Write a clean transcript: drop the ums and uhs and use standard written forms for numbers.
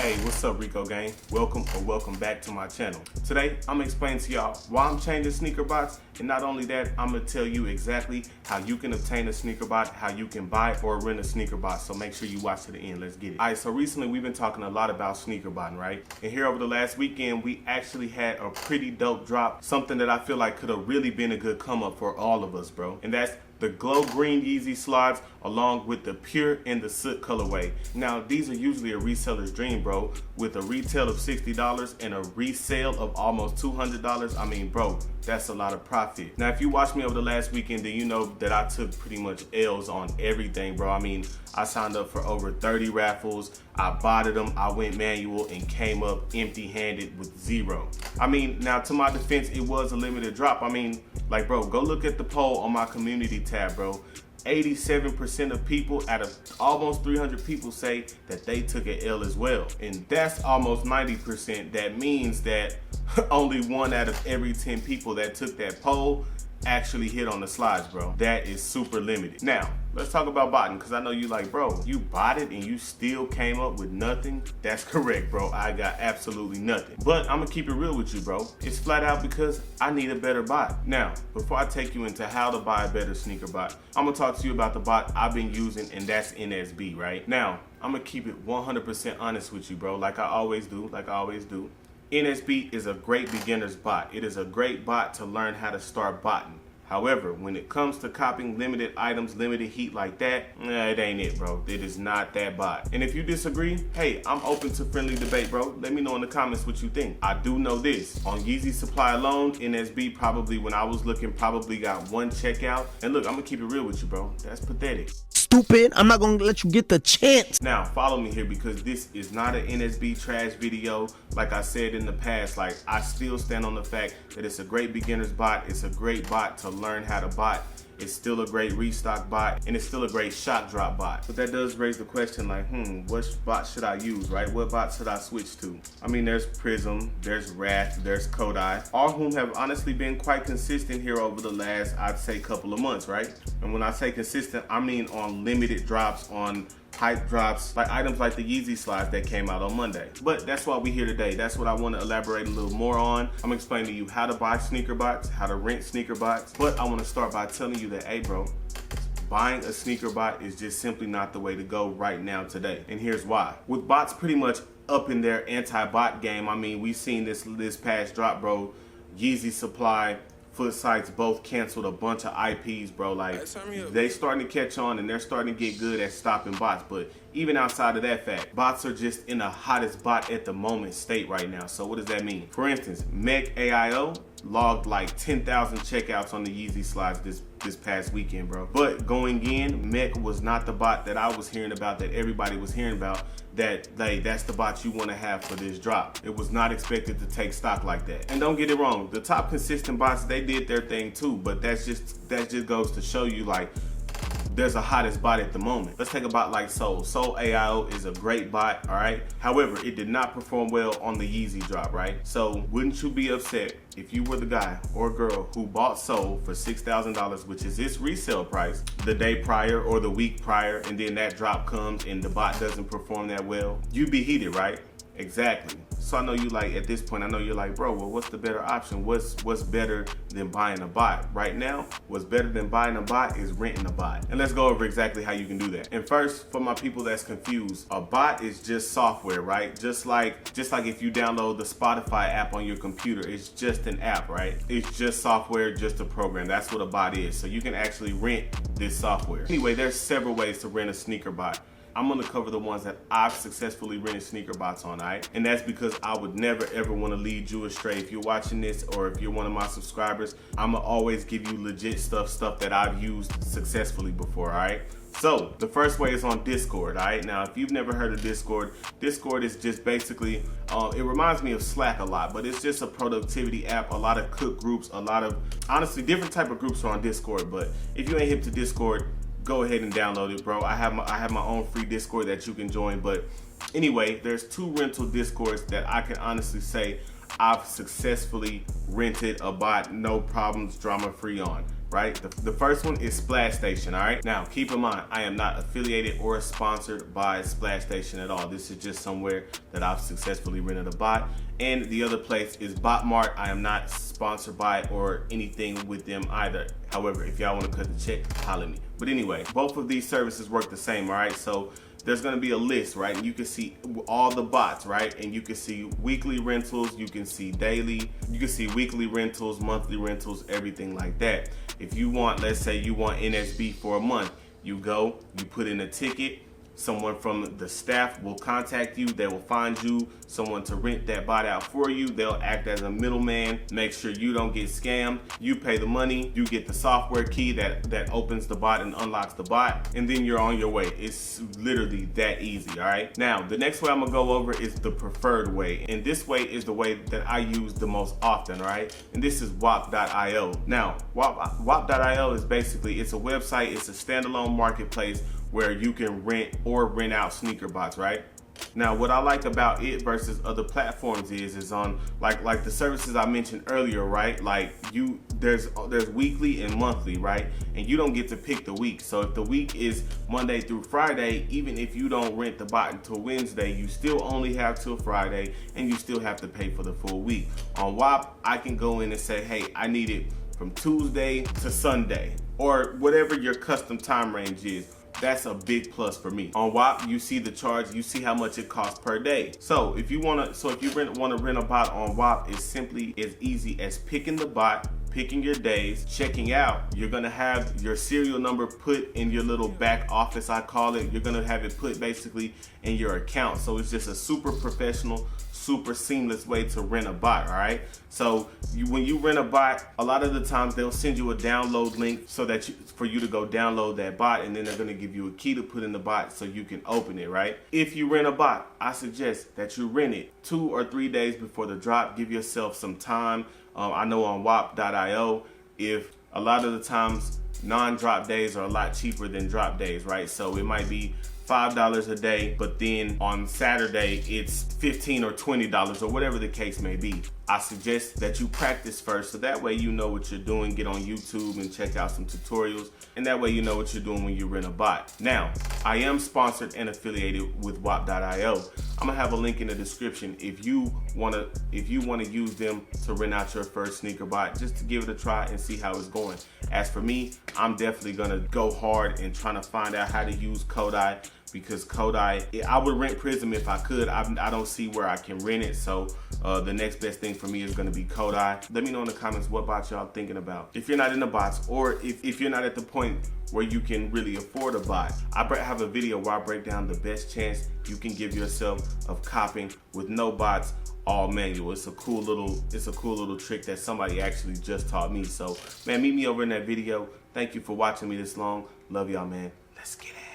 Hey, what's up, Rico gang? Welcome back to my channel. Today, I'm gonna explain to y'all why I'm changing sneaker bots, and not only that, I'm gonna tell you exactly how you can obtain a sneaker bot, how you can buy or rent a sneaker bot. So make sure you watch to the end. Let's get it. All right, so recently we've been talking a lot about sneaker botting, right? And here over the last weekend, we actually had a pretty dope drop, something that I feel like could have really been a good come up for all of us, bro. And that's the glow green Yeezy slides along with the pure and the soot colorway. Now, these are usually a reseller's dream, bro, with a retail of $60 and a resale of almost $200. I mean, bro, that's a lot of profit. Now, if you watched me over the last weekend, then you know that I took pretty much L's on everything, bro. I mean, I signed up for over 30 raffles. I botted them, I went manual and came up empty-handed with zero. I mean, now to my defense, it was a limited drop. I mean, like, bro, go look at the poll on my community tab, bro. 87% of people out of almost 300 people say that they took an L as well. And that's almost 90%. That means that only 1 out of every 10 people that took that poll actually hit on the slides, bro. That is super limited. Now, let's talk about botting, because I know you like, bro, you botted and you still came up with nothing. That's correct, bro. I got absolutely nothing. But I'm gonna keep it real with you, bro. It's flat out because I need a better bot. Now, before I take you into how to buy a better sneaker bot, I'm gonna talk to you about the bot I've been using, and that's NSB, right? Now, I'm gonna keep it 100% honest with you, bro, like I always do. NSB is a great beginner's bot. It is a great bot to learn how to start botting. However, when it comes to copying limited items, limited heat like that, it ain't it, bro. It is not that bot. And if you disagree, hey, I'm open to friendly debate, bro. Let me know in the comments what you think. I do know this. On Yeezy Supply alone, NSB probably, when I was looking, probably got 1 checkout. And look, I'm gonna keep it real with you, bro. That's pathetic. Stupid, I'm not gonna let you get the chance. Now, follow me here, because this is not an NSB trash video. Like I said in the past, like, I still stand on the fact that it's a great beginner's bot. It's a great bot to learn how to bot. It's still a great restock bot, and it's still a great shock drop bot. But that does raise the question, like, what bot should I use, right? What bot should I switch to? I mean, there's Prism, there's Wrath, there's Kodai, all whom have honestly been quite consistent here over the last, I'd say, couple of months, right? And when I say consistent, I mean on limited drops, on hype drops, like items like the Yeezy slides that came out on Monday. But that's why we're here today. That's what I want to elaborate a little more on. I'm explaining to you how to buy sneaker bots, how to rent sneaker bots. But I want to start by telling you that, hey, bro, buying a sneaker bot is just simply not the way to go right now today. And here's why. With bots pretty much up in their anti-bot game, I mean, we've seen this past drop, bro. Yeezy Supply, Foot Sites both canceled a bunch of IPs, bro. Like, they starting to catch on and they're starting to get good at stopping bots. But even outside of that fact, bots are just in the hottest bot at the moment state right now. So what does that mean? For instance, Mech AIO logged like 10,000 checkouts on the Yeezy slides this past weekend, bro. But going in, Mech was not the bot that I was hearing about, that everybody was hearing about, that's the bot you want to have for this drop. It was not expected to take stock like that. And don't get it wrong, the top consistent bots, they did their thing too, but that just goes to show you, like, there's a hottest bot at the moment. Let's take a bot like Soul. Soul AIO is a great bot, all right? However, it did not perform well on the Yeezy drop, right? So wouldn't you be upset if you were the guy or girl who bought Soul for $6,000, which is its resale price, the day prior or the week prior, and then that drop comes and the bot doesn't perform that well? You'd be heated, right? Exactly. So I know you, like, at this point, I know you're like, bro, well, what's the better option? What's better than buying a bot? Right now, what's better than buying a bot is renting a bot. And let's go over exactly how you can do that. And first, for my people that's confused, a bot is just software, right? Just like if you download the Spotify app on your computer, it's just an app, right? It's just software, just a program. That's what a bot is. So you can actually rent this software. Anyway, there's several ways to rent a sneaker bot. I'm gonna cover the ones that I've successfully rented sneaker bots on, all right? And that's because I would never ever wanna lead you astray. If you're watching this or if you're one of my subscribers, I'ma always give you legit stuff that I've used successfully before, all right? So the first way is on Discord, all right? Now, if you've never heard of Discord, Discord is just basically, it reminds me of Slack a lot, but it's just a productivity app, a lot of cook groups, a lot of, honestly, different type of groups are on Discord. But if you ain't hip to Discord, go ahead and download it, bro. I have my own free Discord that you can join. But anyway, there's 2 rental Discords that I can honestly say I've successfully rented a bot, no problems, drama free on. Right? The first one is Splash Station, all right? Now, keep in mind, I am not affiliated or sponsored by Splash Station at all. This is just somewhere that I've successfully rented a bot. And the other place is Botmart. I am not sponsored by or anything with them either. However, if y'all want to cut the check, holler at me. But anyway, both of these services work the same, all right? So there's going to be a list, right? And you can see all the bots, right? And you can see weekly rentals, you can see daily, you can see weekly rentals, monthly rentals, everything like that. If you want, let's say you want NSB for a month, you go, you put in a ticket, someone from the staff will contact you, they will find you someone to rent that bot out for you. They'll act as a middleman, make sure you don't get scammed. You pay the money, you get the software key that opens the bot and unlocks the bot, and then you're on your way. It's literally that easy, all right? Now, the next way I'm gonna go over is the preferred way, and this way is the way that I use the most often, right? And this is Wap.io. Now, Wap.io is basically, it's a website, it's a standalone marketplace where you can rent or rent out sneaker bots, right? Now, what I like about it versus other platforms is on like the services I mentioned earlier, right? Like there's weekly and monthly, right? And you don't get to pick the week. So if the week is Monday through Friday, even if you don't rent the bot until Wednesday, you still only have till Friday, and you still have to pay for the full week. On WAP, I can go in and say, hey, I need it from Tuesday to Sunday, or whatever your custom time range is. That's a big plus for me. On WAP, you see the charge, you see how much it costs per day. So if you want to rent a bot on WAP, it's simply as easy as picking the bot, picking your days, checking out. You're gonna have your serial number put in your little back office, I call it. You're gonna have it put basically in your account. So it's just a super professional, super seamless way to rent a bot, all right? So when you rent a bot, a lot of the times they'll send you a download link so that for you to go download that bot, and then they're gonna give you a key to put in the bot so you can open it, right? If you rent a bot, I suggest that you rent it 2 or 3 days before the drop. Give yourself some time. I know on WAP.io, if a lot of the times non-drop days are a lot cheaper than drop days, right? So it might be $5 a day, but then on Saturday it's $15 or $20 or whatever the case may be. I suggest that you practice first, so that way you know what you're doing. Get on YouTube and check out some tutorials, and that way you know what you're doing when you rent a bot. Now, I am sponsored and affiliated with WAP.io. I'm gonna have a link in the description if you wanna use them to rent out your first sneaker bot, just to give it a try and see how it's going. As for me, I'm definitely gonna go hard and trying to find out how to use Kodai, because Kodai, I would rent Prism if I could. I don't see where I can rent it, so the next best thing for me is gonna be Kodai. Let me know in the comments what bots y'all thinking about. If you're not in the bots, or if you're not at the point where you can really afford a bot, I have a video where I break down the best chance you can give yourself of copping with no bots, all manual. It's a cool little trick that somebody actually just taught me. So man, meet me over in that video. Thank you for watching me this long. Love y'all, man. Let's get it.